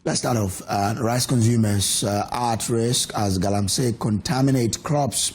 Let's start off. Rice consumers are at risk as Galamsey contaminate crops.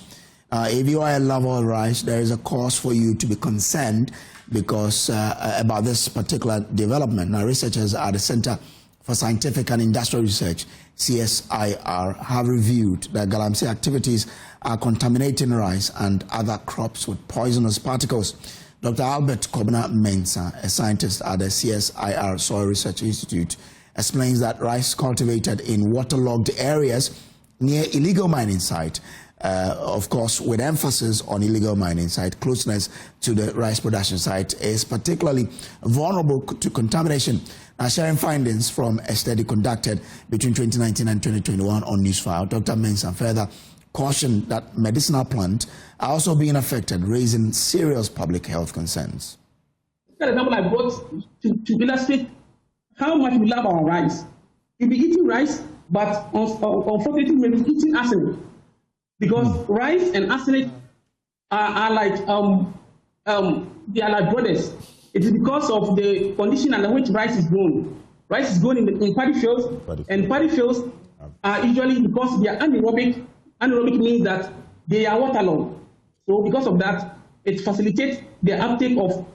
If you are a lover of rice, there is a cause for you to be concerned because about this particular development. Now, researchers at the Center for Scientific and Industrial Research, CSIR, have reviewed that Galamsey activities are contaminating rice and other crops with poisonous particles. Dr. Albert Kokode-Nwamase, a scientist at the CSIR Soil Research Institute, explains that rice cultivated in waterlogged areas near illegal mining site, of course with emphasis on illegal mining site, closeness to the rice production site, is particularly vulnerable to contamination. Now, sharing findings from a study conducted between 2019 and 2021 on Newsfile, Dr. Nwamase further cautioned that medicinal plants are also being affected, raising serious public health concerns. For example, I brought to illustrate how much we love our rice. You'll be eating rice, but unfortunately, we'll be eating arsenic. Because rice and arsenic are like they are like brothers. It is because of the condition under which rice is grown. Rice is grown in paddy fields, and paddy fields are usually, because they are anaerobic. Anaerobic means that they are waterlogged. So because of that, it facilitates the uptake of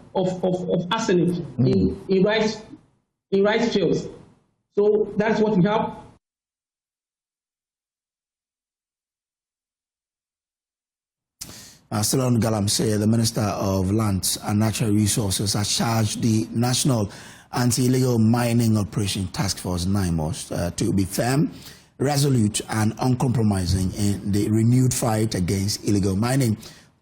arsenic in rice fields. So that's what we have. Still on Galamsey, the Minister of Lands and Natural Resources has charged the National Anti-Illegal Mining Operation Task Force, NIMOS, to be firm, resolute and uncompromising in the renewed fight against illegal mining,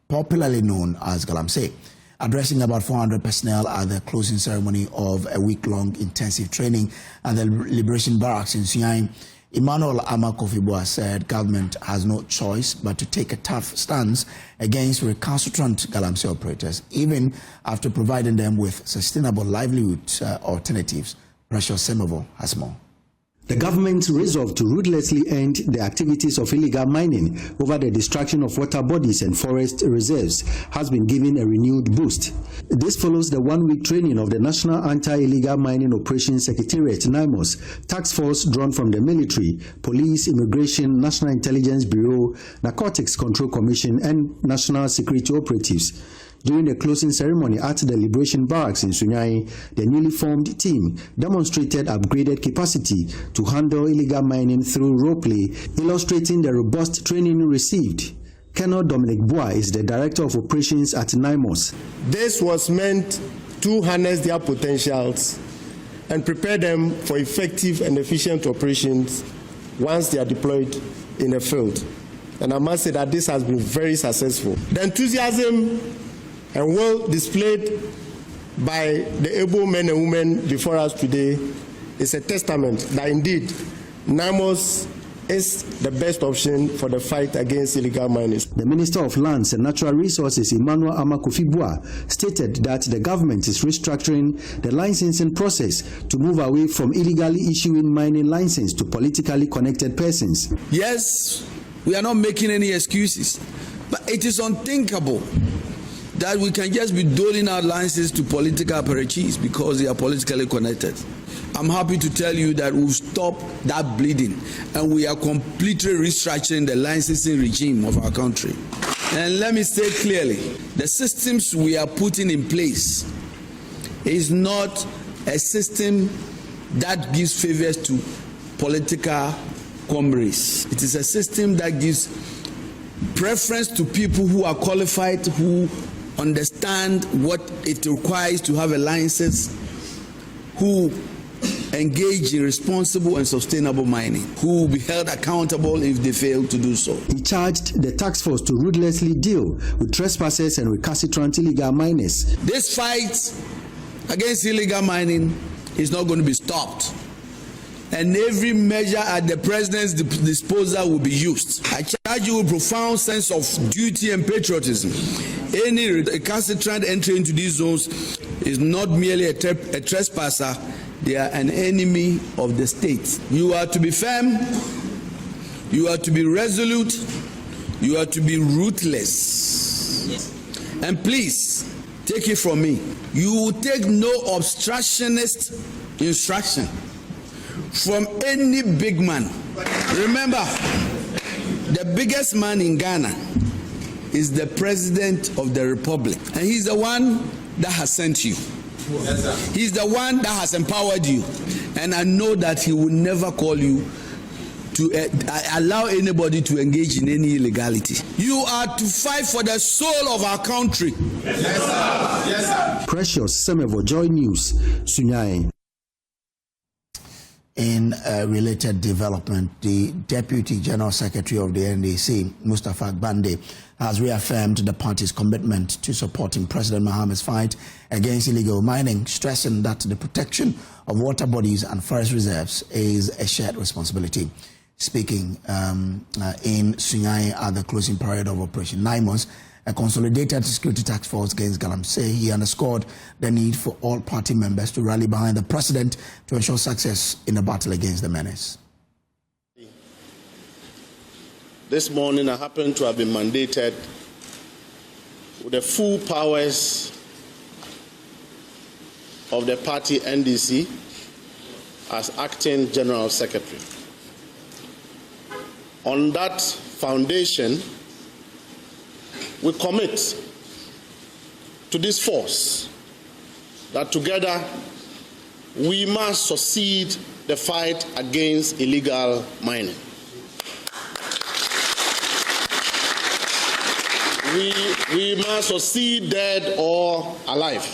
popularly known as Galamsey. Addressing about 400 personnel at the closing ceremony of a week-long intensive training at the Liberation Barracks in Sunyani, Emmanuel Amakofibua said government has no choice but to take a tough stance against recalcitrant Galamsey operators, even after providing them with sustainable livelihood alternatives. Precious Semovo has more. The government's resolve to ruthlessly end the activities of illegal mining over the destruction of water bodies and forest reserves has been given a renewed boost. This follows the one-week training of the National Anti-Illegal Mining Operations Secretariat, NIMOS, task force drawn from the military, police, immigration, National Intelligence Bureau, Narcotics Control Commission, and national security operatives. During the closing ceremony at the Liberation Barracks in Sunyani, the newly formed team demonstrated upgraded capacity to handle illegal mining through roleplay, illustrating the robust training received. Colonel Dominic Bois is the Director of Operations at NIMOS. This was meant to harness their potentials and prepare them for effective and efficient operations once they are deployed in the field. And I must say that this has been very successful. The enthusiasm and well displayed by the able men and women before us today is a testament that indeed NIMOS is the best option for the fight against illegal mining. The Minister of Lands and Natural Resources, Emmanuel Amakofibua, stated that the government is restructuring the licensing process to move away from illegally issuing mining license to politically connected persons. Yes, we are not making any excuses, but it is unthinkable that we can just be doling out licenses to political apparatchiks because they are politically connected. I'm happy to tell you that we've stopped that bleeding and we are completely restructuring the licensing regime of our country. And let me say clearly, the systems we are putting in place is not a system that gives favors to political comrades. It is a system that gives preference to people who are qualified, who understand what it requires to have a license, who engage in responsible and sustainable mining, who will be held accountable if they fail to do so. He charged the task force to ruthlessly deal with trespassers and recalcitrant illegal miners. This fight against illegal mining is not going to be stopped, and every measure at the president's disposal will be used. I charge you with profound sense of duty and patriotism. Any recalcitrant entry into these zones is not merely a trespasser, they are an enemy of the state. You are to be firm, you are to be resolute, you are to be ruthless. Yes. And please, take it from me, you will take no obstructionist instruction from any big man. Remember, the biggest man in Ghana is the President of the Republic, and he's the one that has sent you. Yes, sir. He's the one that has empowered you, and I know that he will never call you to allow anybody to engage in any illegality. You are to fight for the soul of our country. Yes, sir. Yes, sir. Precious Semevo, Joy News, Sunyai. In a related development, the Deputy General Secretary of the NDC, Mustafa Bande, has reaffirmed the party's commitment to supporting President Mahama's fight against illegal mining, stressing that the protection of water bodies and forest reserves is a shared responsibility. Speaking in Sunyai at the closing period of Operation 9 months, a consolidated security task force against Galamsey, he underscored the need for all party members to rally behind the president to ensure success in the battle against the menace. This morning I happen to have been mandated with the full powers of the party NDC as acting General Secretary. On that foundation, we commit to this force that together we must succeed the fight against illegal mining. We must succeed dead or alive.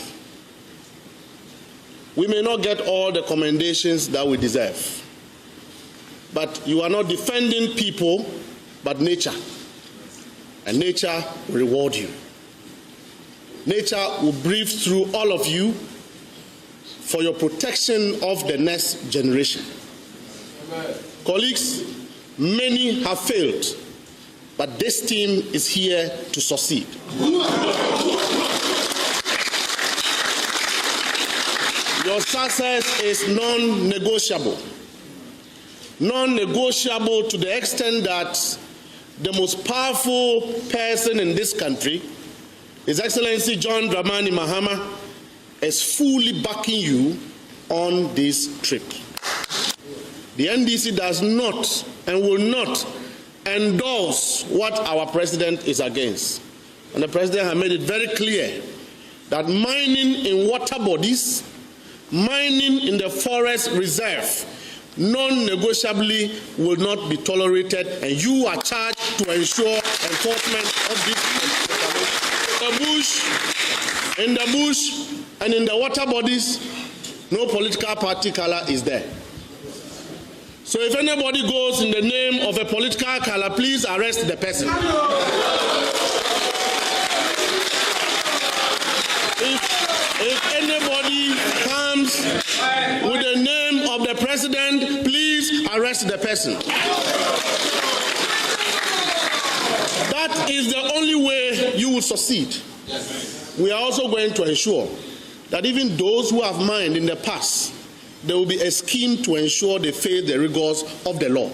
We may not get all the commendations that we deserve, but you are not defending people, but nature. And nature will reward you. Nature will breathe through all of you for your protection of the next generation. Amen. Colleagues, many have failed, but this team is here to succeed. Your success is non-negotiable. Non-negotiable to the extent that the most powerful person in this country, His Excellency John Dramani Mahama, is fully backing you on this trip. The NDC does not and will not endorse what our president is against. And the president has made it very clear that mining in water bodies, mining in the forest reserve, non-negotiably will not be tolerated, and you are charged to ensure enforcement of this. In the bush and in the water bodies, no political party color is there. So if anybody goes in the name of a political color, please arrest the person. If anybody comes with the name of the president, please arrest the person. That is the only way you will succeed. We are also going to ensure that even those who have mined in the past, there will be a scheme to ensure they face the rigors of the law.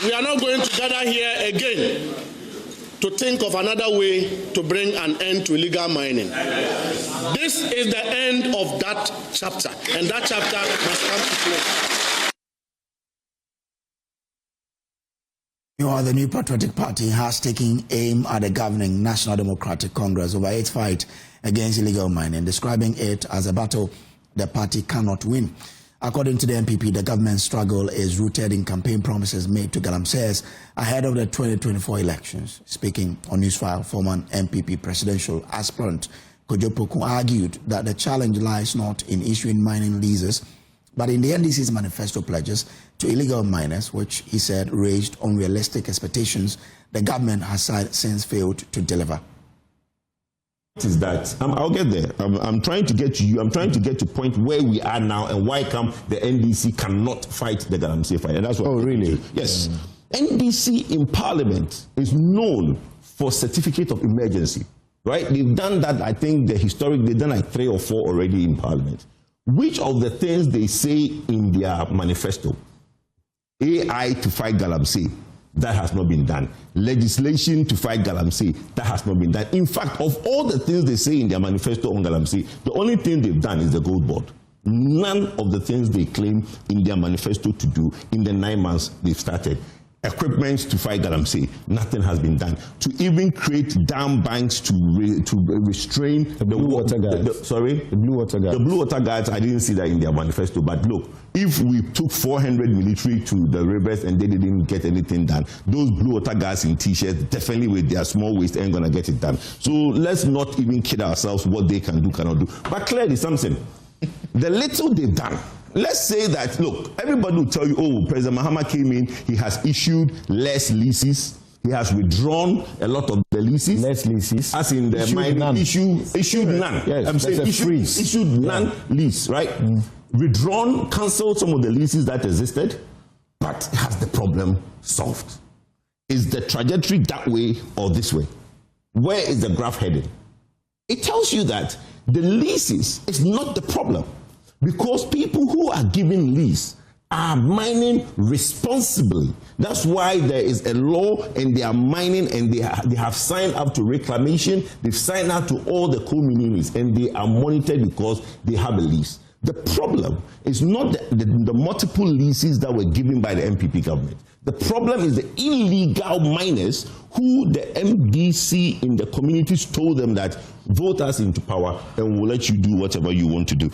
We are not going to gather here again to think of another way to bring an end to illegal mining. This is the end of that chapter, and that chapter must come to close. The New Patriotic Party has taken aim at the governing National Democratic Congress over its fight against illegal mining, describing it as a battle the party cannot win. According to the NPP, the government's struggle is rooted in campaign promises made to Galamseyers ahead of the 2024 elections. Speaking on Newsfile, former NPP presidential aspirant Kojo argued that the challenge lies not in issuing mining leases, but in the NDC's manifesto pledges to illegal miners, which he said raised unrealistic expectations the government has since failed to deliver. Is that I'll get there. I'm trying to get to you. I'm trying to get to point where we are now and why come the NDC cannot fight the Galamsey fight. And that's what. Oh, really? Yes. NDC in Parliament is known for certificate of emergency, right? They've done that. I think they've done like 3 or 4 already in Parliament. Which of the things they say in their manifesto? AI to fight Galamsey. That has not been done. Legislation to fight Galamsey, that has not been done. In fact, of all the things they say in their manifesto on Galamsey, the only thing they've done is the gold board. none of the things they claim in their manifesto to do in the 9 months they've started. Equipment to fight Galamsey, nothing has been done. To even create dam banks to restrain the blue water guards. The blue water guards. The blue water guards, I didn't see that in their manifesto. But look, if we took 400 military to the rivers and they didn't get anything done, those blue water guards in t-shirts, definitely with their small waist, ain't gonna get it done. So let's not even kid ourselves what they can do, cannot do. But clearly something, the little they've done, let's say that, look, everybody will tell you, oh, President Mahama came in, he has issued less leases, he has withdrawn a lot of the leases. Less leases. As in the issued none. Yes, I'm saying issued none lease, right? Withdrawn, cancelled some of the leases that existed, but has the problem solved? Is the trajectory that way or this way? Where is the graph heading? It tells you that the leases is not the problem, because people who are giving lease are mining responsibly. That's why there is a law and they are mining, and they have signed up to reclamation, they've signed up to all the communities, and they are monitored because they have a lease. The problem is not the multiple leases that were given by the NPP government. The problem is the illegal miners who the NDC in the communities told them that vote us into power and we'll let you do whatever you want to do.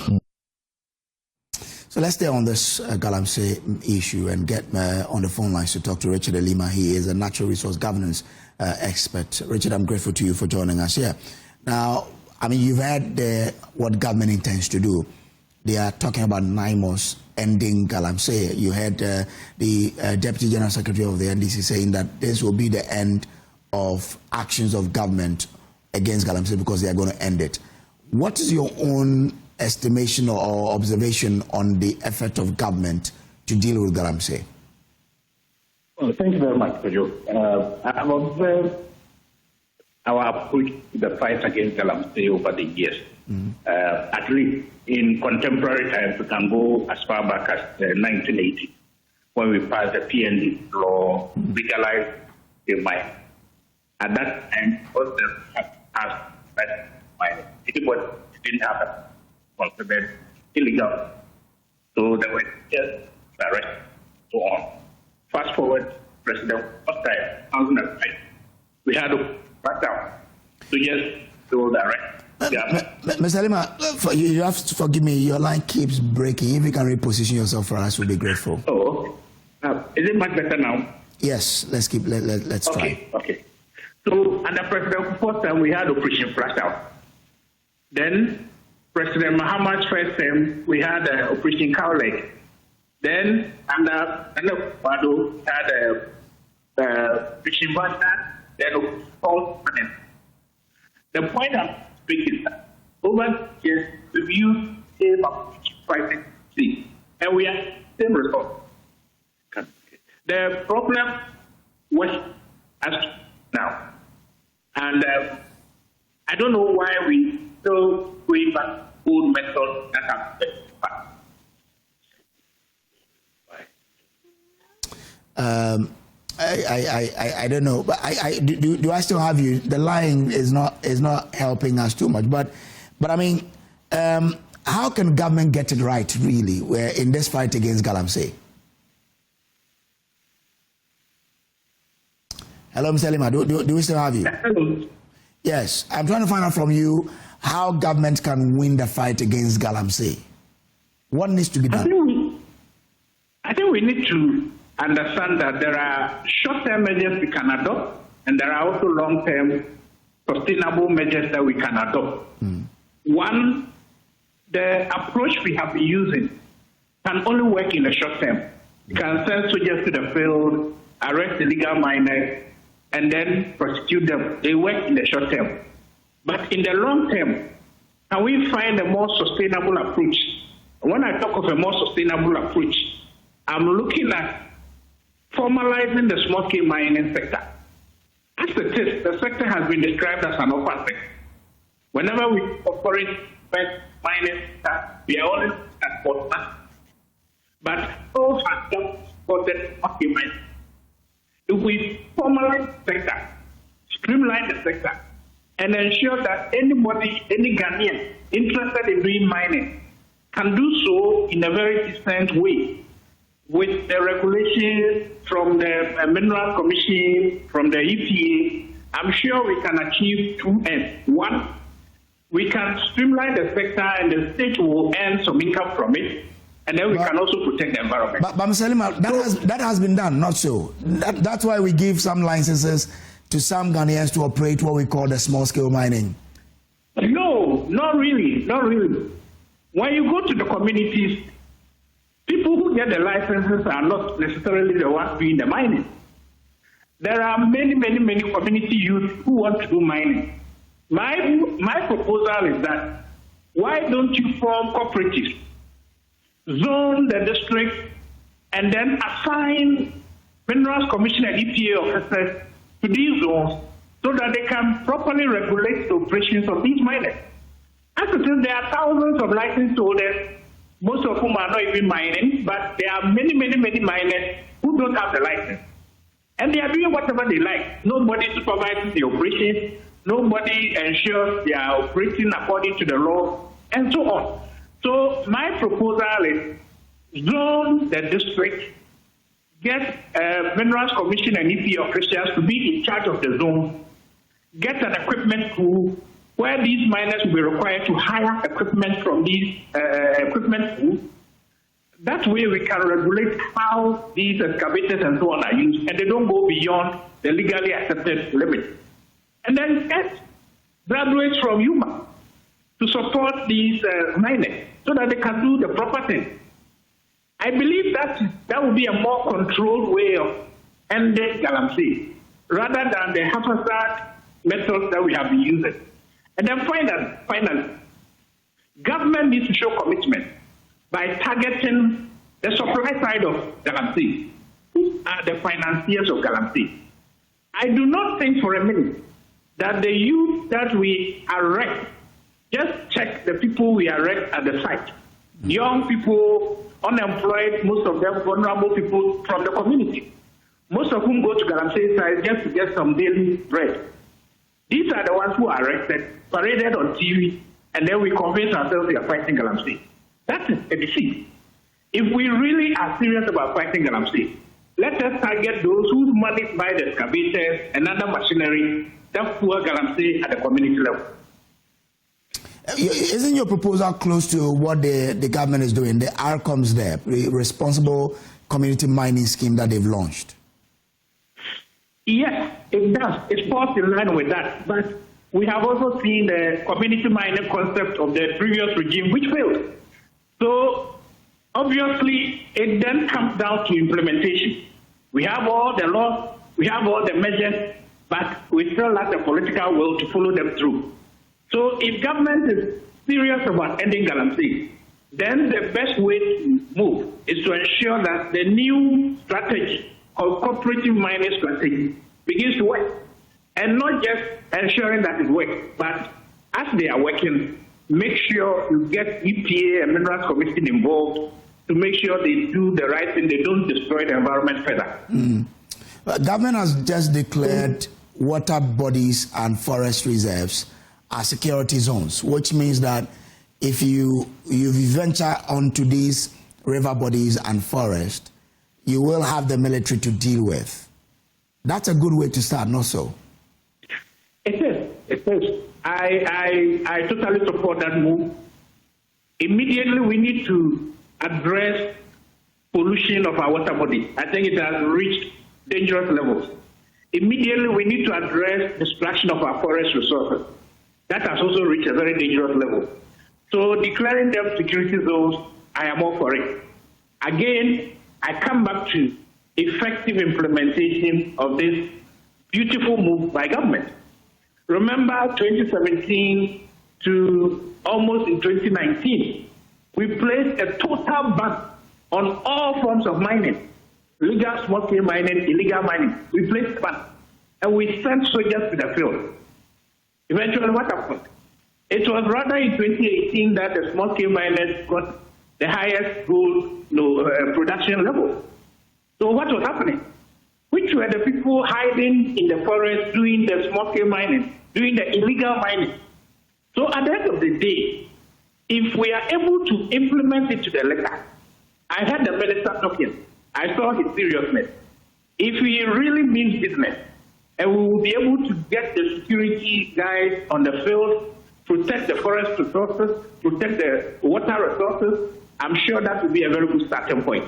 So let's stay on this Galamsey issue and get on the phone lines to talk to Richard Elima. He is a natural resource governance expert. Richard, I'm grateful to you for joining us here. Now, I mean, you've heard what government intends to do. They are talking about 9 months ending Galamsey. You heard the Deputy General Secretary of the NDC saying that this will be the end of actions of government against Galamsey because they are going to end it. What is your own estimation or observation on the effort of government to deal with Galamsey? Well, thank you very much, Kojo. I've observed our approach to the fight against Galamsey over the years. At least in contemporary times, we can go as far back as 1980, when we passed the PND law, legalized the mine. At that time, most of them had asked that mine. Anybody didn't have it considered illegal. So they were just arrested, so on. Fast forward, President first time, 2005, we had to back down to just do the arrest. Mr. Lima, you have to forgive me, your line keeps breaking. If you can reposition yourself for us, we'll be grateful. Oh, is it much better now? Yes, let's try. Okay. So, under President first time, we had Operation Flash Out. Then, President Mahama's first time, we had Operation Cow Leg. Then, under Bado, we had Operation Vanda, then all. The point I'm speaking is that over years, we've used same pricing, and we are same result. The problem was as now, and I don't know why we still going back old methods that have been I don't know, but do I still have you? The line is not helping us too much, but I mean, how can government get it right really? Where in this fight against Galamsey? Hello, Mr. Lima, do we still have you? Hello. Yes, I'm trying to find out from you how government can win the fight against Galamsey. What needs to be done? I think we need to understand that there are short-term measures we can adopt, and there are also long-term sustainable measures that we can adopt. One, the approach we have been using can only work in the short term. You can send soldiers to the field, arrest illegal miners, and then prosecute them. They work in the short term. But in the long term, can we find a more sustainable approach? When I talk of a more sustainable approach, I'm looking at formalizing the small-scale mining sector. As it is, the sector has been described as an orphan sector. Whenever we operate mining sector, we are always at partners. But all have just supported small-scale mining. If we formalize the sector, streamline the sector, and ensure that anybody, any Ghanaian interested in doing mining can do so in a very decent way with the regulations from the Mineral Commission, from the EPA. I'm sure we can achieve two ends. One, we can streamline the sector and the state will earn some income from it. And then we can also protect the environment. But Mr. Lima, that has been done, not so. That's why we give some licenses to some Ghanaians to operate what we call the small-scale mining. No, not really, not really. When you go to the communities, people who get the licenses are not necessarily the ones doing the mining. There are many community youth who want to do mining. My proposal is that why don't you form cooperatives, zone the district, and then assign Minerals Commission and EPA officers to these zones so that they can properly regulate the operations of these miners. As it is, there are thousands of license holders, most of whom are not even mining, but there are many miners who don't have the license. And they are doing whatever they like. Nobody supervises the operations. Nobody ensures they are operating according to the law, and so on. So my proposal is zone the district, get Minerals Commission and EPA officials to be in charge of the zone, get an equipment pool where these miners will be required to hire equipment from these equipment pools. That way we can regulate how these excavators and so on are used, and they don't go beyond the legally accepted limit. And then get graduates from UMA to support these miners so that they can do the proper thing. I believe that would be a more controlled way of ending galamsey rather than the haphazard methods that we have been using. And then finally, government needs to show commitment by targeting the supply side of galamsey, who are the financiers of galamsey. I do not think for a minute that the youth that we arrest, just check the people we arrest at the site. Young people, unemployed, most of them vulnerable people from the community, most of whom go to galamsey site just to get some daily bread. These are the ones who are arrested, paraded on TV, and then we convince ourselves we are fighting galamsey. That's a deceit. If we really are serious about fighting galamsey, let us target those whose money buy the excavators and other machinery that poor galamsey at the community level. Isn't your proposal close to what the government is doing, the RCOMS there, the Responsible Community Mining Scheme that they've launched? Yes, it does. It falls in line with that. But we have also seen the community mining concept of the previous regime, which failed. So obviously, it then comes down to implementation. We have all the laws, we have all the measures, but we still lack the political will to follow them through. So if government is serious about ending galamsey, then the best way to move is to ensure that the new strategy of cooperative mining strategy begins to work. And not just ensuring that it works, but as they are working, make sure you get EPA and Minerals Commission involved to make sure they do the right thing, they don't destroy the environment further. Government has just declared water bodies and forest reserves as security zones, which means that if you venture onto these river bodies and forest, you will have the military to deal with. That's a good way to start, not so? It is. It is. I totally support that move. Immediately, we need to address pollution of our water body. I think it has reached dangerous levels. Immediately, we need to address destruction of our forest resources. That has also reached a very dangerous level. So declaring them security zones, I am all for it. Again, I come back to effective implementation of this beautiful move by government. Remember 2017 to almost in 2019, we placed a total ban on all forms of mining, legal small-scale mining, illegal mining. We placed a ban, and we sent soldiers to the field. Eventually, what happened? It was rather in 2018 that the small-scale miners got the highest gold production level. So what was happening? Which were the people hiding in the forest doing the small-scale mining, doing the illegal mining? So at the end of the day, If we are able to implement it to the letter, I heard the minister talking. I saw his seriousness. If he really means business, and we will be able to get the security guys on the field, protect the forest resources, protect the water resources, I'm sure that will be a very good starting point.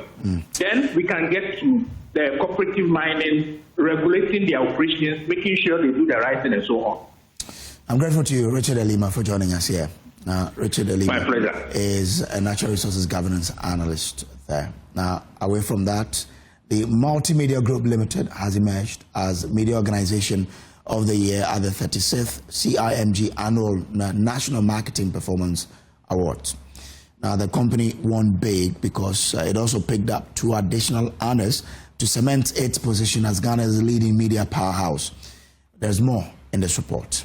Then we can get to the cooperative mining, regulating their operations, making sure they do the right thing and so on. I'm grateful to you, Richard Elima, for joining us here. Now, Richard Elima My pleasure. is a natural resources governance analyst there. Now, away from that, the Multimedia Group Limited has emerged as Media Organization of the Year at the 36th CIMG Annual National Marketing Performance Awards. Now, the company won big because it also picked up 2 additional honors to cement its position as Ghana's leading media powerhouse. There's more in this report.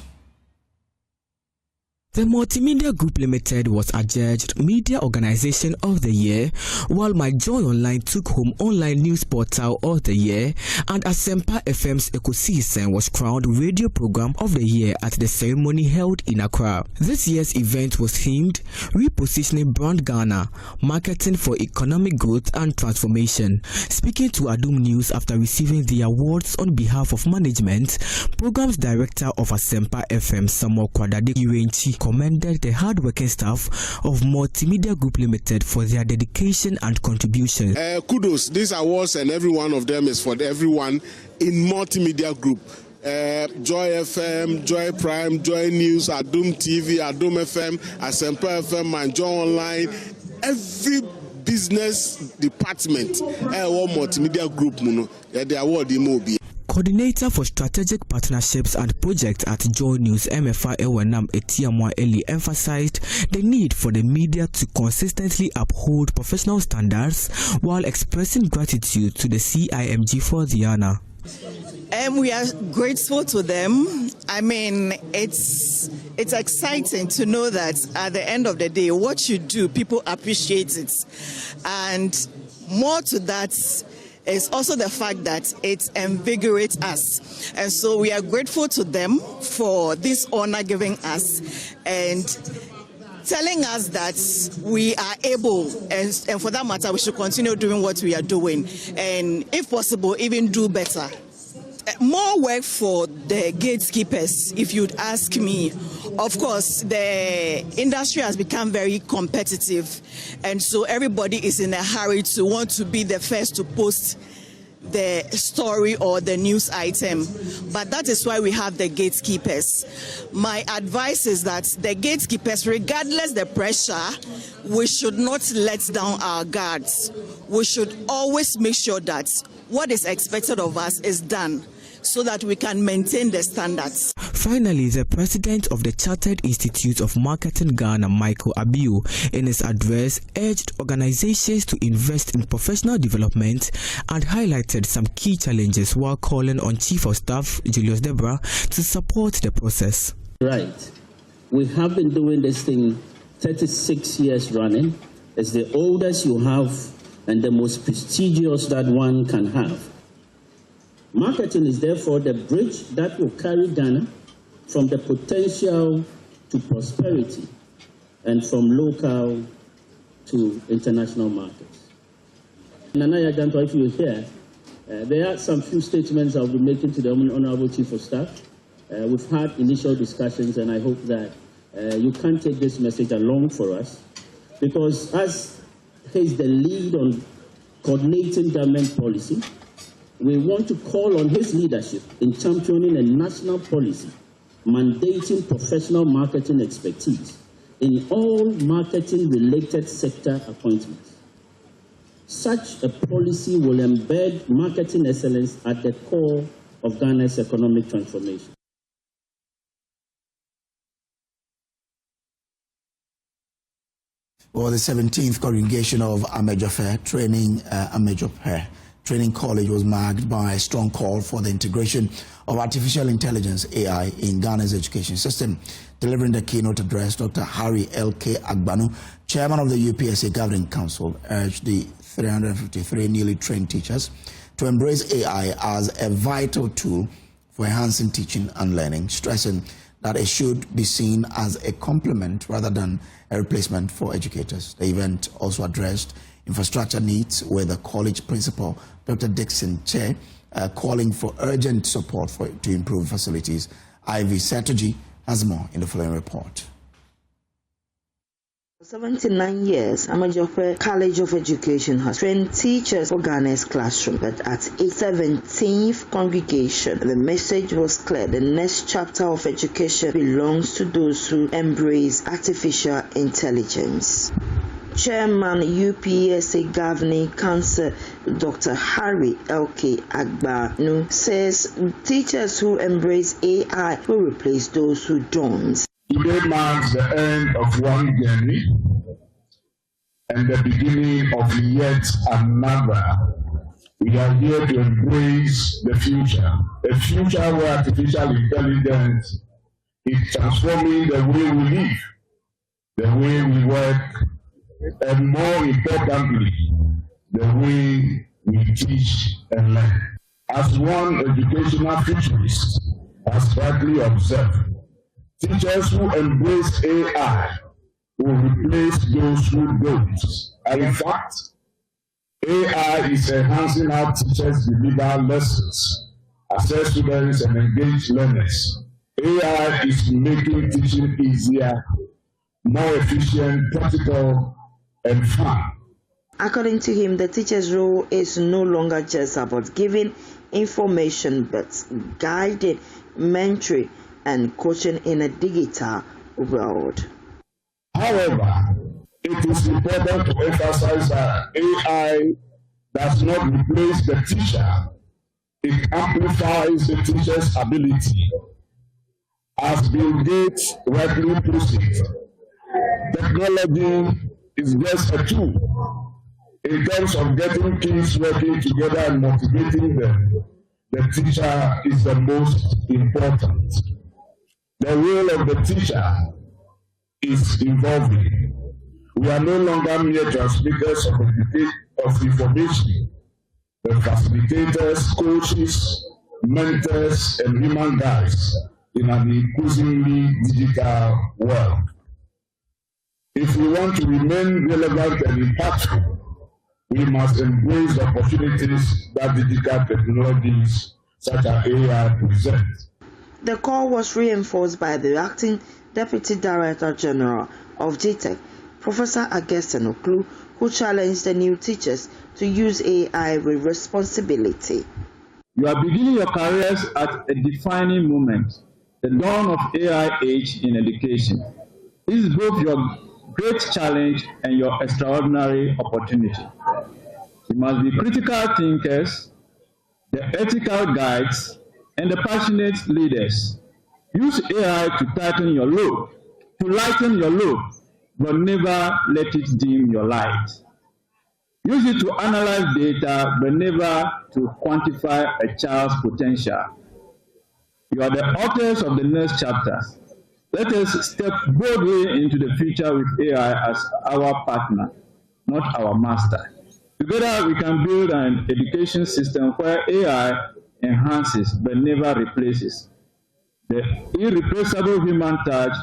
The Multimedia Group Limited was adjudged Media Organization of the Year, while My Joy Online took home Online News Portal of the Year, and Asempa FM's Ecosystem was crowned Radio Program of the Year at the ceremony held in Accra. This year's event was themed Repositioning Brand Ghana, Marketing for Economic Growth and Transformation. Speaking to Adum News after receiving the awards on behalf of management, Programs Director of Asempa FM, Samuel Kwadade commended the hard-working staff of Multimedia Group Limited for their dedication and contribution. Kudos. These awards and every one of them is for everyone in Multimedia Group. Joy FM, Joy Prime, Joy News, Adum TV, Adum FM, Asempa FM, My Joy Online. Every business department, Multimedia Group, the award will be. Coordinator for Strategic Partnerships and Projects at JoyNews, MFA Ewenam Etiamwa Eli, emphasized the need for the media to consistently uphold professional standards while expressing gratitude to the CIMG for the honor. We are grateful to them. I mean, it's exciting to know that at the end of the day, what you do, people appreciate it. And more to that, it's also the fact that it invigorates us. And so we are grateful to them for this honor giving us and telling us that we are able, and for that matter, we should continue doing what we are doing. And if possible, even do better. More work for the gatekeepers, if you'd ask me. Of course, the industry has become very competitive, and so everybody is in a hurry to want to be the first to post the story or the news item. But that is why we have the gatekeepers. My advice is that the gatekeepers, regardless the pressure, we should not let down our guards. We should always make sure that what is expected of us is done, so that we can maintain the standards. Finally, the president of the Chartered Institute of Marketing Ghana, Michael Abiu, in his address urged organizations to invest in professional development and highlighted some key challenges while calling on Chief of Staff Julius Debra to support the process. Right. We have been doing this thing 36 years running. It's the oldest you have and the most prestigious that one can have. Marketing is therefore the bridge that will carry Ghana from the potential to prosperity and from local to international markets. Nana Yaganto, if you're here, there are some few statements I'll be making to the Honorable Chief of Staff. We've had initial discussions, and I hope that you can take this message along for us, because as he's the lead on coordinating government policy, we want to call on his leadership in championing a national policy mandating professional marketing expertise in all marketing-related sector appointments. Such a policy will embed marketing excellence at the core of Ghana's economic transformation. Well, the 17th congregation of Amejofe Training College was marked by a strong call for the integration of artificial intelligence, AI, in Ghana's education system. Delivering the keynote address, Dr. Harry L.K. Agbanu, chairman of the UPSA Governing Council, urged the 353 newly trained teachers to embrace AI as a vital tool for enhancing teaching and learning, stressing that it should be seen as a complement rather than a replacement for educators. The event also addressed infrastructure needs, with the college principal, Dr. Dixon Che, calling for urgent support to improve facilities. Ivy Setoji has more in the following report. 79 years, Amajope College of Education has trained teachers for Ghana's classroom, but at its 17th congregation, the message was clear. The next chapter of education belongs to those who embrace artificial intelligence. Chairman UPSA Governing Council Dr. Harry L.K. Agbanu says teachers who embrace AI will replace those who don't. Today marks the end of one journey and the beginning of yet another. We are here to embrace the future, a future where artificial intelligence is transforming the way we live, the way we work, and more importantly, the way we teach and learn. As one educational futurist has rightly observed, teachers who embrace AI will replace those who don't. And in fact, AI is enhancing how teachers deliver lessons, assess students, and engage learners. AI is making teaching easier, more efficient, practical, and fun. According to him, the teacher's role is no longer just about giving information, but guiding, mentoring, and coaching in a digital world. However, it is important to emphasize that AI does not replace the teacher. It amplifies the teacher's ability. As Bill Gates rightly puts it, technology is just a tool. In terms of getting kids working together and motivating them, the teacher is the most important. The role of the teacher is evolving. We are no longer mere transmitters of information. The facilitators, coaches, mentors, and human guides in an increasingly digital world. If we want to remain relevant and impactful, we must embrace the opportunities that digital technologies such as AI present. The call was reinforced by the acting Deputy Director General of GTEC, Professor Augustine Oklu, who challenged the new teachers to use AI with responsibility. You are beginning your careers at a defining moment, the dawn of AI age in education. This is both your great challenge and your extraordinary opportunity. You must be critical thinkers, the ethical guides, and the passionate leaders. Use AI to tighten your load, to lighten your load, but never let it dim your light. Use it to analyze data, but never to quantify a child's potential. You are the authors of the next chapter. Let us step boldly into the future with AI as our partner, not our master. Together we can build an education system where AI enhances but never replaces the irreplaceable human touch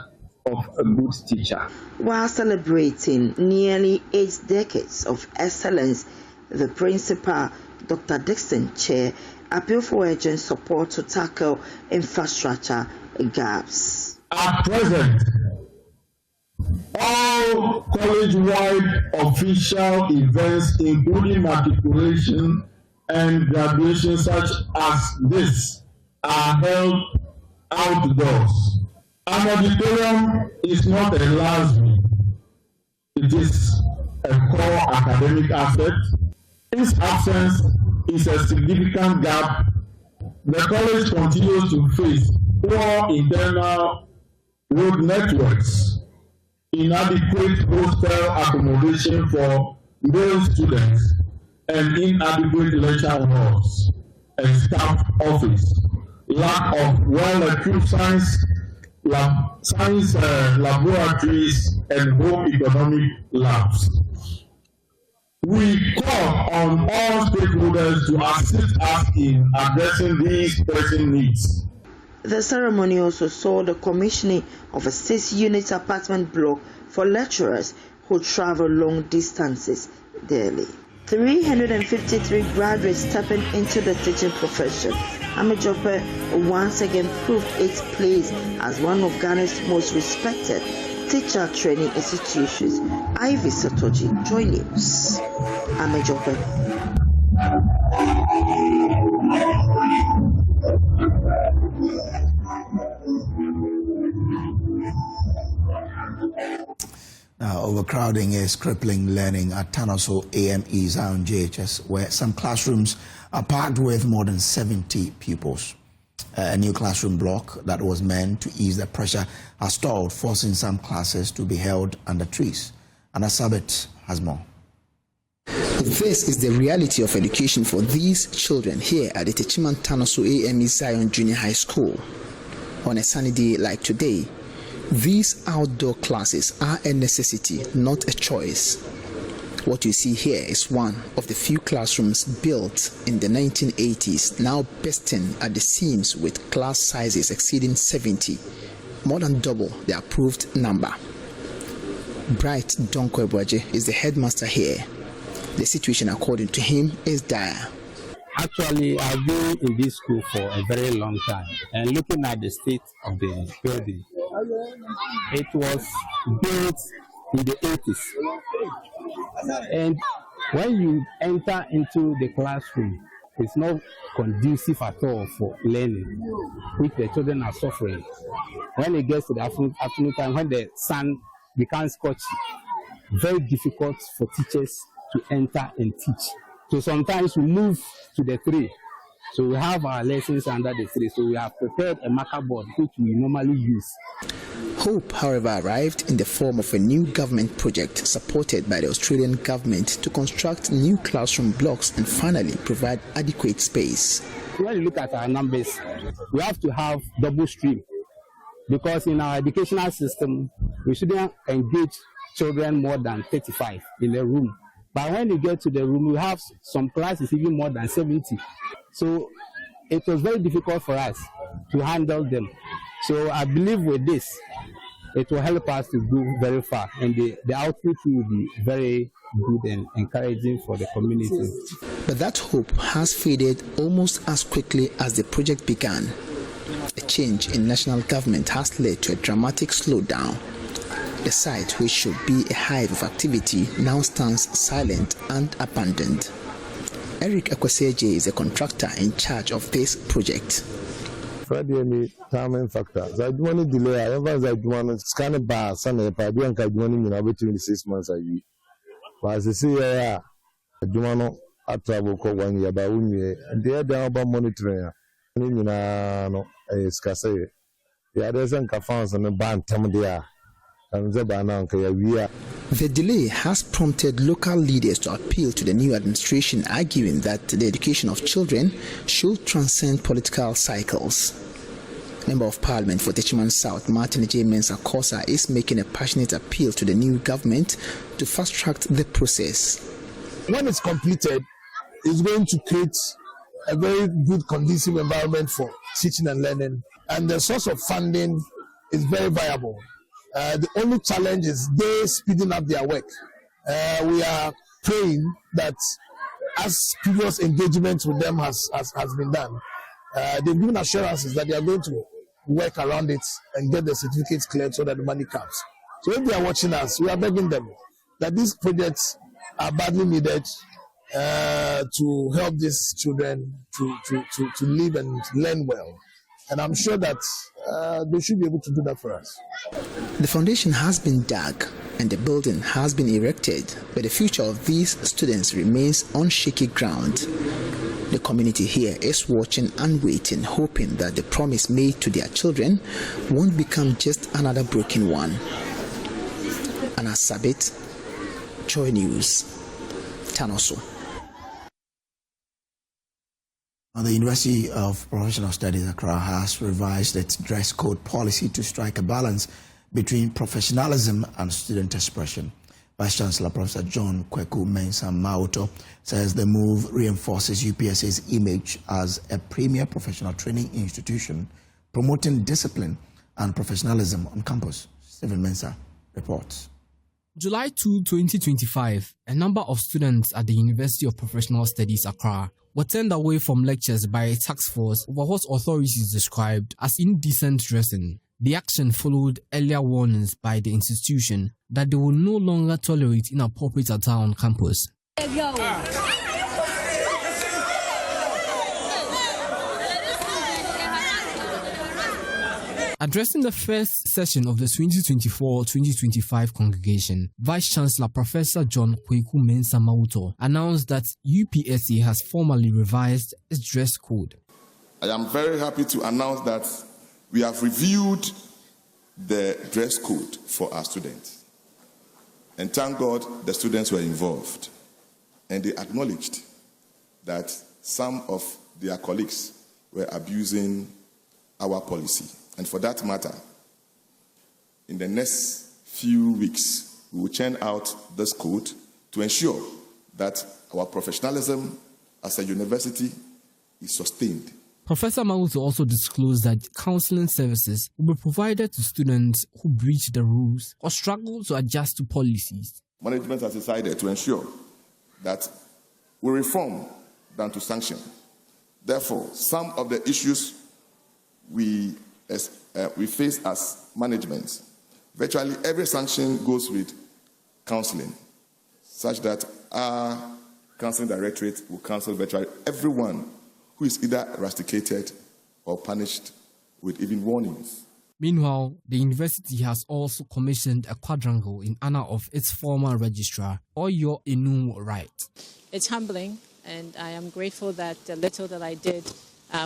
of a good teacher. While celebrating nearly 8 decades of excellence, the principal, Dr. Dixon Che, appealed for urgent support to tackle infrastructure gaps. At present, all college-wide official events, including matriculation and graduation such as this, are held outdoors. An auditorium is not a luxury. It is a core academic asset. Its absence is a significant gap. The college continues to face poor internal road networks, inadequate hostel accommodation for those students, and inadequate lecture halls and staff office, lack of well-equipped science laboratories and home economic labs. We call on all stakeholders to assist us in addressing these pressing needs. The ceremony also saw the commissioning of a 6-unit apartment block for lecturers who travel long distances daily. 353 graduates stepping into the teaching profession. Amejope once again proved its place as one of Ghana's most respected teacher training institutions. Ivy Satoji, Joy News. Amejope. Now, overcrowding is crippling learning at Tanoso AME Zion JHS, where some classrooms are packed with more than 70 pupils. A new classroom block that was meant to ease the pressure has stalled, forcing some classes to be held under trees. Anna Sabit has more. This is the reality of education for these children here at the Techiman Tanoso AME Zion Junior High School. On a sunny day like today, these outdoor classes are a necessity, not a choice. What you see here is one of the few classrooms built in the 1980s, now bursting at the seams with class sizes exceeding 70, more than double the approved number. Bright Donkwebwaje is the headmaster here. The situation, according to him, is dire. Actually, I've been in this school for a very long time, and looking at the state of the building, it was built in the 80s. And when you enter into the classroom, it's not conducive at all for learning, which the children are suffering. When it gets to the afternoon time, when the sun becomes scorchy, very difficult for teachers to enter and teach. So sometimes we move to the tree. So we have our lessons under the tree. So we have prepared a marker board, which we normally use. Hope, however, arrived in the form of a new government project supported by the Australian government to construct new classroom blocks and finally provide adequate space. When you look at our numbers, we have to have double stream, because in our educational system, we shouldn't engage children more than 35 in a room. But when you get to the room, we have some classes even more than 70. So it was very difficult for us to handle them. So I believe with this, it will help us to go very far, and the output will be very good and encouraging for the community. But that hope has faded almost as quickly as the project began. A change in national government has led to a dramatic slowdown. The site, which should be a hive of activity, now stands silent and abandoned. Eric Akwaseje is a contractor in charge of this project. Friday, timing factor. I do want to delay. I ever I do want to scan a bar, send a party, and I do want to between 6 months a year. But as I say, I do want to travel 1 year, but 1 year, and the other about monitoring. No, it's Cassay. The others and Cafans and the band, Tamadia. The delay has prompted local leaders to appeal to the new administration, arguing that the education of children should transcend political cycles. Member of Parliament for Techiman South, Martin J. Mensah-Kosa, is making a passionate appeal to the new government to fast-track the process. When it's completed, it's going to create a very good, conducive environment for teaching and learning, and the source of funding is very viable. The only challenge is they speeding up their work. We are praying that as previous engagement with them has been done, they've given assurances that they are going to work around it and get the certificates cleared so that the money comes. So if they are watching us, we are begging them that these projects are badly needed to help these children to live and learn well. And I'm sure that they should be able to do that for us. The foundation has been dug and the building has been erected, but the future of these students remains on shaky ground. The community here is watching and waiting, hoping that the promise made to their children won't become just another broken one. Anna Sabit, Joy News, Tanoso. The University of Professional Studies Accra has revised its dress code policy to strike a balance between professionalism and student expression. Vice Chancellor Professor John Kokode-Nwamase says the move reinforces UPSA's image as a premier professional training institution, promoting discipline and professionalism on campus. Stephen Mensah reports. July 2, 2025, a number of students at the University of Professional Studies, Accra, were turned away from lectures by a task force over what authorities described as indecent dressing. The action followed earlier warnings by the institution that they will no longer tolerate inappropriate attire on campus. Addressing the first session of the 2024-2025 congregation, Vice-Chancellor Professor John Kweku Mensah Mauto announced that UPSA has formally revised its dress code. I am very happy to announce that we have reviewed the dress code for our students. And thank God the students were involved. And they acknowledged that some of their colleagues were abusing our policy. And for that matter, in the next few weeks, we will churn out this code to ensure that our professionalism as a university is sustained. Professor Mauto also disclosed that counseling services will be provided to students who breach the rules or struggle to adjust to policies. Management has decided to ensure that we reform than to sanction. Therefore, some of the issues we face as management, virtually every sanction goes with counseling, such that our counseling directorate will counsel virtually everyone who is either rusticated or punished with even warnings. Meanwhile, the university has also commissioned a quadrangle in honor of its former registrar, Oyo Enu Wright. It's humbling, and I am grateful that the little that I did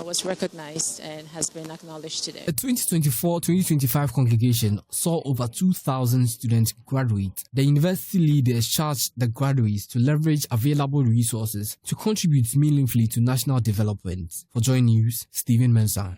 was recognized and has been acknowledged today. The 2024-2025 congregation saw over 2,000 students graduate. The university leaders charged the graduates to leverage available resources to contribute meaningfully to national development. For JoyNews, Stephen Mensah.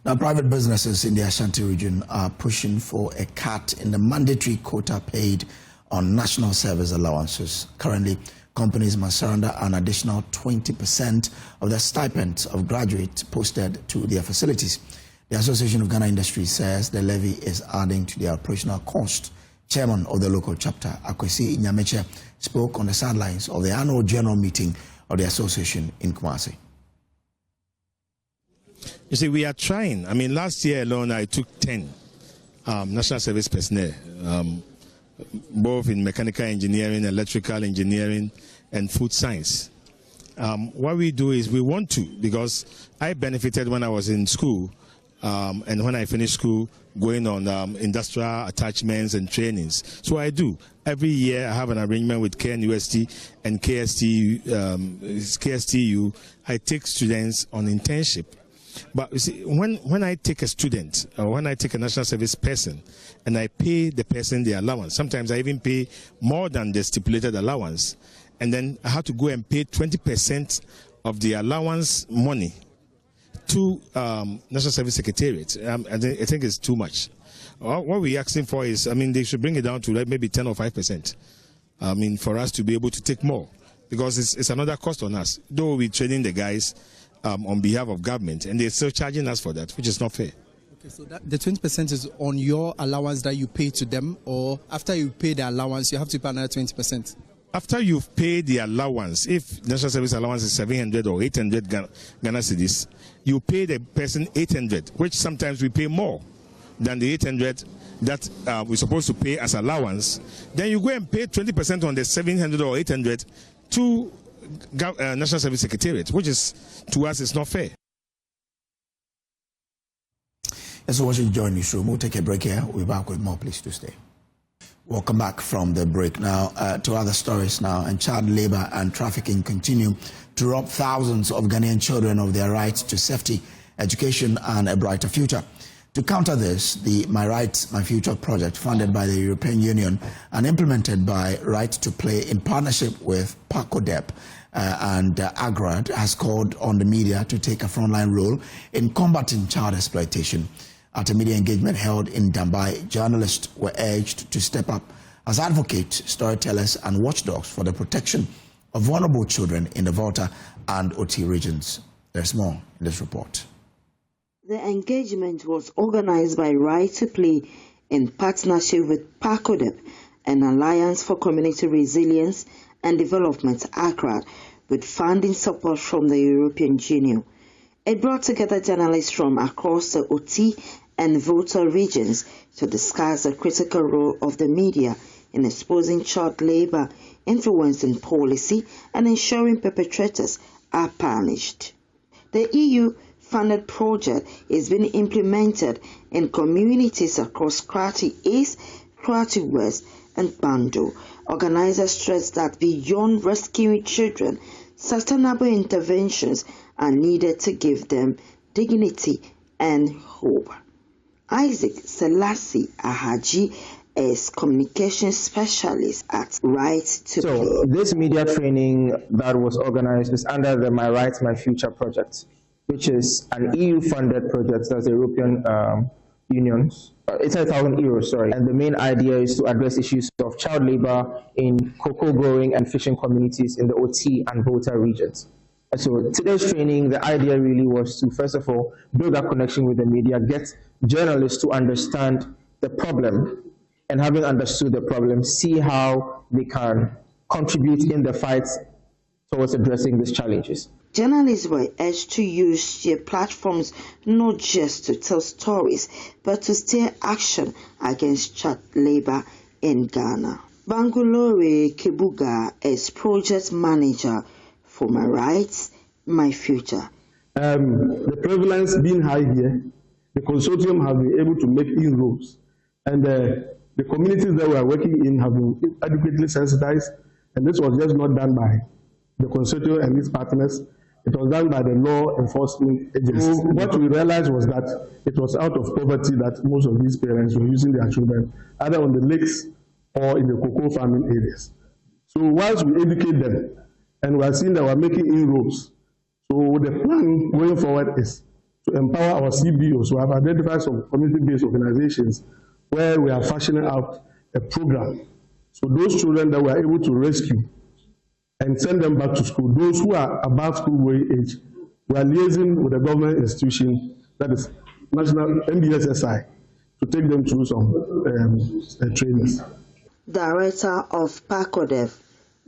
Now, private businesses in the Ashanti region are pushing for a cut in the mandatory quota paid on national service allowances. Currently, companies must surrender an additional 20% of the stipends of graduates posted to their facilities. The Association of Ghana Industries says the levy is adding to their operational cost. Chairman of the local chapter, Akwesi Nyameche, spoke on the sidelines of the annual general meeting of the association in Kumasi. You see, we are trying. I mean, last year alone, I took 10 national service personnel, both in mechanical engineering, electrical engineering, and food science. What we do is we want to, because I benefited when I was in school, and when I finished school, going on industrial attachments and trainings. So I do. Every year I have an arrangement with KNUST and KSTU. I take students on internship. But you see, when I take a student or when I take a national service person and I pay the person the allowance, sometimes I even pay more than the stipulated allowance, and then I have to go and pay 20% of the allowance money to National Service Secretariat. I think it's too much. What we're asking for is, I mean, they should bring it down to like maybe 10 or 5%. I mean, for us to be able to take more, because it's another cost on us. Though we're training the guys on behalf of government, and they're still charging us for that, which is not fair. Okay, so the 20% is on your allowance that you pay to them, or after you pay the allowance, you have to pay another 20%? After you've paid the allowance, if national service allowance is 700 or 800 Ghana cedis, you pay the person 800, which sometimes we pay more than the 800 that we're supposed to pay as allowance. Then you go and pay 20% on the 700 or 800 to National Service Secretariat, which is, to us, is not fair. As we're watching JoyNews Room, we'll take a break here. We'll be back with more. Please to stay. Welcome back from the break now to other stories now. And child labor and trafficking continue to rob thousands of Ghanaian children of their rights to safety, education, and a brighter future. To counter this, the My Rights, My Future project, funded by the European Union and implemented by Right to Play in partnership with Kokode and Agrad, has called on the media to take a frontline role in combating child exploitation. At a media engagement held in Dambai, journalists were urged to step up as advocates, storytellers, and watchdogs for the protection of vulnerable children in the Volta and Oti regions. There's more in this report. The engagement was organized by Right to Play in partnership with Kokode and Alliance for Community Resilience and Development, Accra, with funding support from the European Union. It brought together journalists from across the OT and Volta regions to discuss the critical role of the media in exposing child labor, influencing policy, and ensuring perpetrators are punished. The EU-funded project is being implemented in communities across Krati East, Krati West, and Bando. Organizers stress that beyond rescuing children, sustainable interventions are needed to give them dignity and hope. Isaac Selassie Ahaji is communication specialist at Right to Play. So this media training that was organized is under the My Rights, My Future project, which is an EU-funded project that's the European Union's. It's 1,000 euros, sorry. And the main idea is to address issues of child labor in cocoa growing and fishing communities in the OT and Volta regions. And so today's training, the idea really was to, first of all, build that connection with the media, get journalists to understand the problem, and having understood the problem, see how they can contribute in the fight towards addressing these challenges. Journalists were urged to use their platforms not just to tell stories, but to steer action against child labor in Ghana. Bangulore Kibuga is project manager for My Rights, My Future. The prevalence being high here, the consortium has been able to make inroads, and the communities that we are working in have been adequately sensitized, and this was just not done by the consortium and its partners. It was done by the law enforcement agencies. So what we realized was that it was out of poverty that most of these parents were using their children, either on the lakes or in the cocoa farming areas. So once we educate them, and we are seeing that we are making inroads, so the plan going forward is to empower our CBOs. We have identified some community-based organizations where we are fashioning out a program. So those children that we are able to rescue and send them back to school, those who are above school-going age, we are liaising with the government institution, that is National NDSSI, to take them through some trainings. Director of Kokode,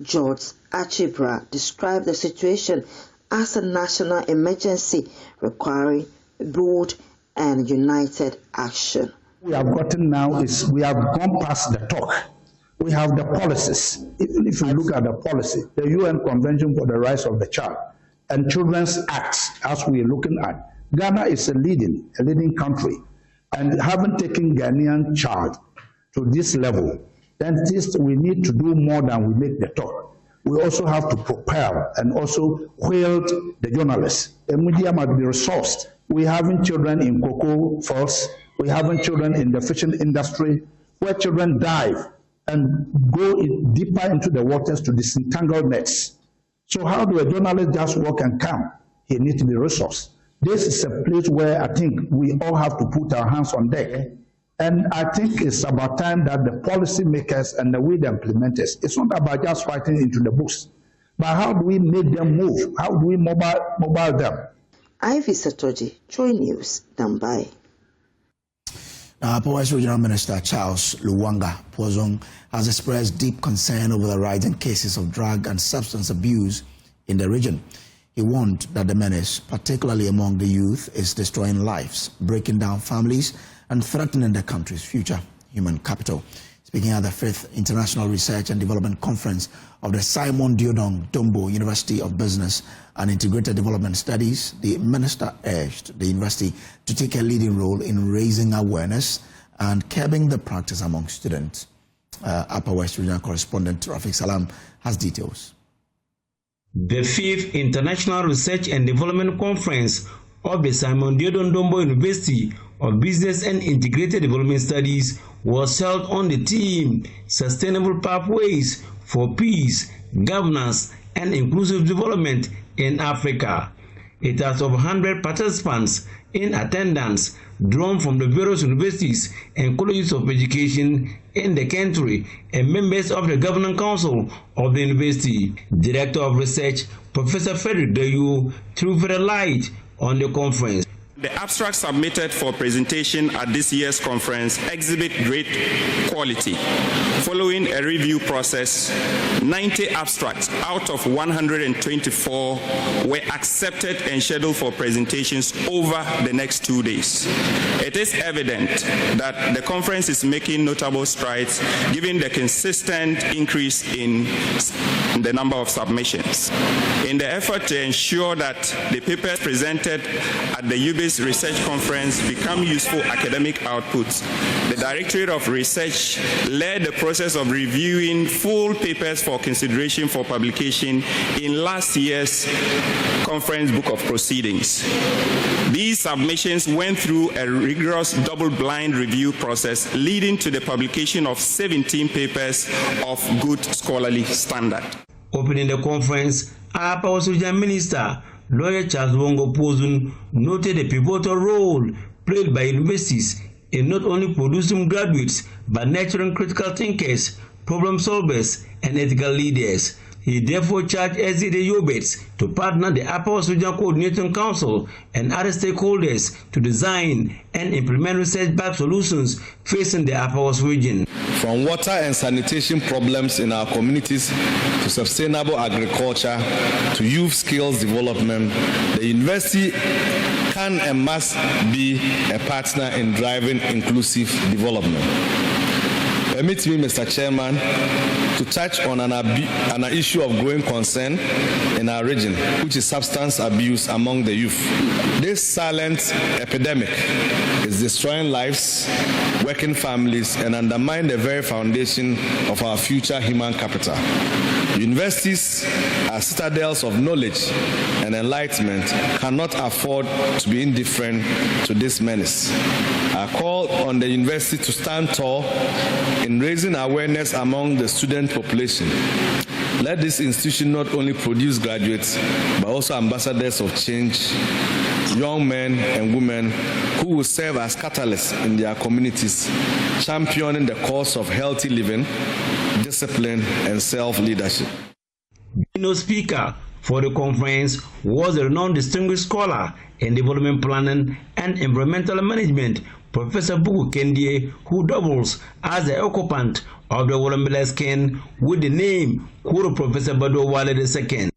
George Achibra, described the situation as a national emergency requiring bold and united action. We have gotten now is we have gone past the talk. We have the policies. If you look at the policy, the UN Convention for the Rights of the Child and Children's Acts, as we are looking at, Ghana is a leading country, and having taken Ghanaian child to this level, then we need to do more than we make the talk. We also have to propel and also wield the journalists. The media must be resourced. We're having children in cocoa fields. We're having children in the fishing industry, where children dive and go deeper into the waters to disentangle nets. So how do a journalist just walk and come? He needs to be resourced. This is a place where I think we all have to put our hands on deck. And I think it's about time that the policymakers and the implementers, it's not about just writing into the books, but how do we make them move? How do we mobile them? Ivy Satoji, JoyNews, Nambai. Powers Regional Minister Charles Luwanga Pozong has expressed deep concern over the rising cases of drug and substance abuse in the region. He warned that the menace, particularly among the youth, is destroying lives, breaking down families, and threatening the country's future human capital. Speaking at the 5th International Research and Development Conference of the Simon Diodong Dombo University of Business and Integrated Development Studies, the minister urged the university to take a leading role in raising awareness and curbing the practice among students. Upper West Regional Correspondent Rafik Salam has details. The 5th International Research and Development Conference of the Simon Diodong Dombo University of Business and Integrated Development Studies was held on the theme Sustainable Pathways for Peace, Governance and Inclusive Development in Africa. It has over 100 participants in attendance drawn from the various universities and colleges of education in the country and members of the governing council of the university. Director of Research, Professor Frederick Dayu, threw further light on the conference. The abstracts submitted for presentation at this year's conference exhibit great quality. Following a review process, 90 abstracts out of 124 were accepted and scheduled for presentations over the next 2 days. It is evident that the conference is making notable strides given the consistent increase in the number of submissions. In the effort to ensure that the papers presented at the UBIS Research Conference become useful academic outputs, the Directorate of Research led the process of reviewing full papers for consideration for publication in last year's conference book of proceedings. These submissions went through a rigorous double-blind review process, leading to the publication of 17 papers of good scholarly standard. Opening the conference, our Power Minister, Lawyer Charles Wongo Pozun, noted the pivotal role played by universities in not only producing graduates but nurturing critical thinkers, problem solvers, and ethical leaders. He therefore charged SDD Yobets to partner the Upper Regional Coordinating Council and other stakeholders to design and implement research-backed solutions facing the Upper region. From water and sanitation problems in our communities to sustainable agriculture to youth skills development, the university can and must be a partner in driving inclusive development. Permit me, Mr. Chairman, to touch on an issue of growing concern in our region, which is substance abuse among the youth. This silent epidemic is destroying lives, working families, and undermining the very foundation of our future human capital. Universities, as citadels of knowledge and enlightenment, cannot afford to be indifferent to this menace. I call on the university to stand tall in raising awareness among the student population. Let this institution not only produce graduates, but also ambassadors of change, young men and women who will serve as catalysts in their communities, championing the cause of healthy living, discipline, and self-leadership. The speaker for the conference was a renowned distinguished scholar in development planning and environmental management, Professor Buku Kendie, who doubles as the occupant of the Wolambele skin with the name Kuro Professor Badwa Wale II.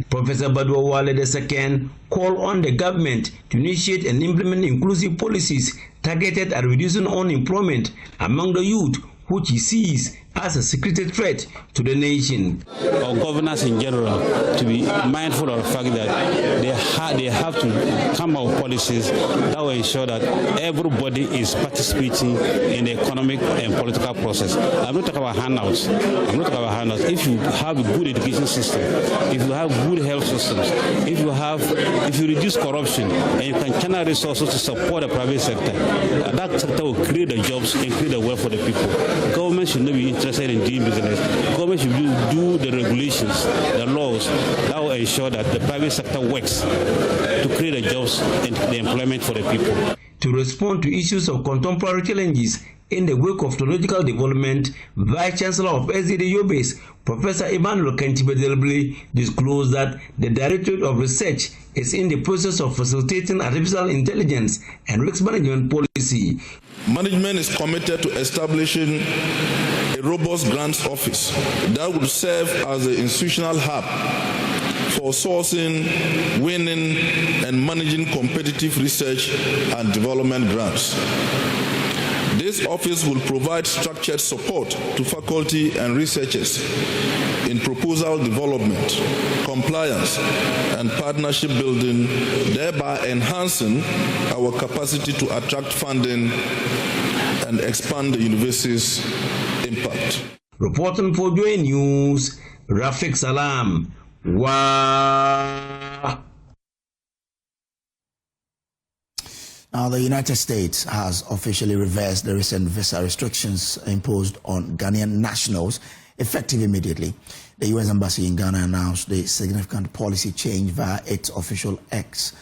Professor Badwa Wale II called on the government to initiate and implement inclusive policies targeted at reducing unemployment among the youth, which he sees as a secret threat to the nation. Our governors in general to be mindful of the fact that they have to come up with policies that will ensure that everybody is participating in the economic and political process. I'm not talking about handouts. If you have a good education system, if you have good health systems, if you reduce corruption and you can channel resources to support the private sector, that sector will create the jobs and create the wealth for the people. Government should not be interested in doing business. Government should do the regulations, the laws that will ensure that the private sector works to create the jobs and the employment for the people. To respond to issues of contemporary challenges in the wake of technological development, Vice Chancellor of SDD Yobes, Professor Emmanuel Kentibedelble, disclosed that the Directorate of Research is in the process of facilitating artificial intelligence and risk management policy. Management is committed to establishing a robust grants office that would serve as the institutional hub for sourcing, winning, and managing competitive research and development grants. This office will provide structured support to faculty and researchers in proposal development, compliance, and partnership building, thereby enhancing our capacity to attract funding and expand the university's impact. Reporting for JoyNews, Rafiq Salam. Wow. Now, the United States has officially reversed the recent visa restrictions imposed on Ghanaian nationals, effective immediately. The U.S. Embassy in Ghana announced the significant policy change via its official X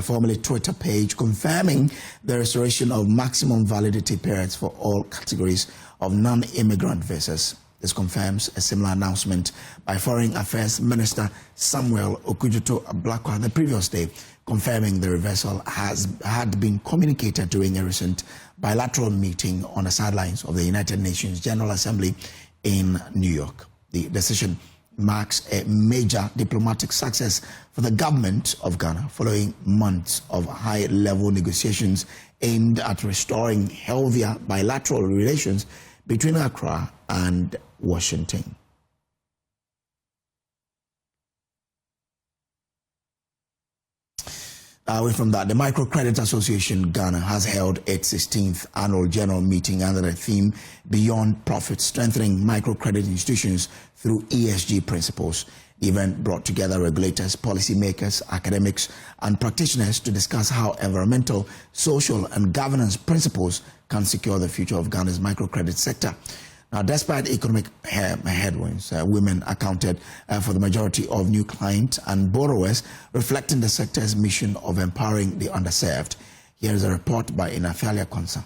formerly Twitter page, confirming the restoration of maximum validity periods for all categories of non-immigrant visas. This confirms a similar announcement by Foreign Affairs Minister Samuel Okudzeto-Ablakwa the previous day, confirming the reversal had been communicated during a recent bilateral meeting on the sidelines of the United Nations General Assembly in New York. The decision marks a major diplomatic success for the government of Ghana following months of high-level negotiations aimed at restoring healthier bilateral relations between Accra and Washington. Away from that, the Microcredit Association Ghana has held its 16th annual general meeting under the theme Beyond Profit, Strengthening Microcredit Institutions Through ESG Principles. The event brought together regulators, policymakers, academics, and practitioners to discuss how environmental, social, and governance principles can secure the future of Ghana's microcredit sector. Now, despite economic headwinds, women accounted for the majority of new clients and borrowers, reflecting the sector's mission of empowering the underserved. Here is a report by Inathalia Konsa.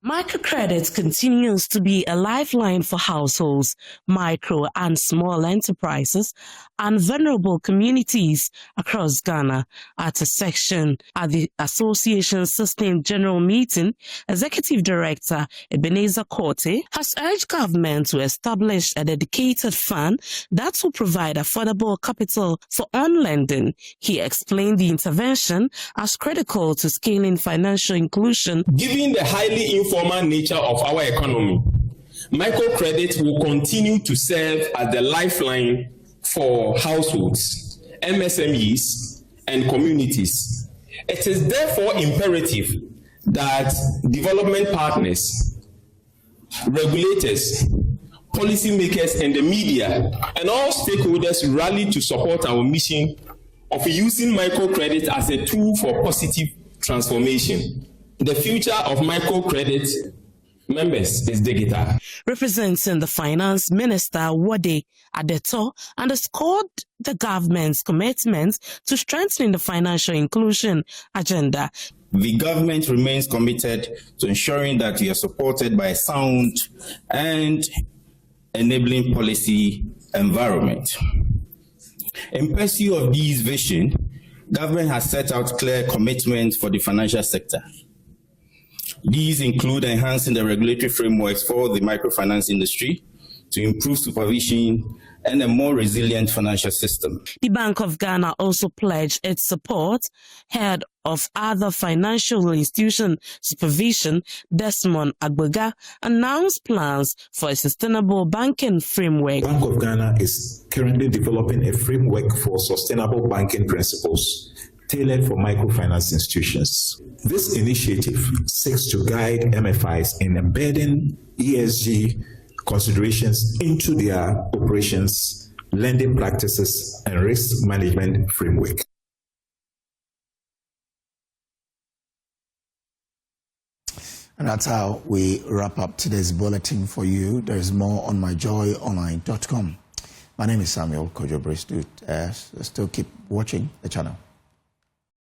Microcredit continues to be a lifeline for households, micro and small enterprises, and vulnerable communities across Ghana. At a section at the association's sustained general meeting, Executive Director Ebenezer Korte has urged government to establish a dedicated fund that will provide affordable capital for on-lending. He explained the intervention as critical to scaling financial inclusion. Given the highly informal nature of our economy, microcredit will continue to serve as the lifeline for households, MSMEs, and communities. It is therefore imperative that development partners, regulators, policymakers, and the media, and all stakeholders rally to support our mission of using microcredit as a tool for positive transformation. The future of microcredit members is digital. Representing the Finance Minister, Wode Adeto, underscored the government's commitment to strengthening the financial inclusion agenda. The government remains committed to ensuring that we are supported by a sound and enabling policy environment. In pursuit of this vision, government has set out clear commitments for the financial sector. These include enhancing the regulatory frameworks for the microfinance industry to improve supervision and a more resilient financial system. The Bank of Ghana also pledged its support. Head of other financial institution supervision, Desmond Agbega, announced plans for a sustainable banking framework. Bank of Ghana is currently developing a framework for sustainable banking principles tailored for microfinance institutions. This initiative seeks to guide MFIs in embedding ESG considerations into their operations, lending practices, and risk management framework. And that's how we wrap up today's bulletin for you. There is more on myjoyonline.com. My name is Samuel Kojo-Brace. Still keep watching the channel.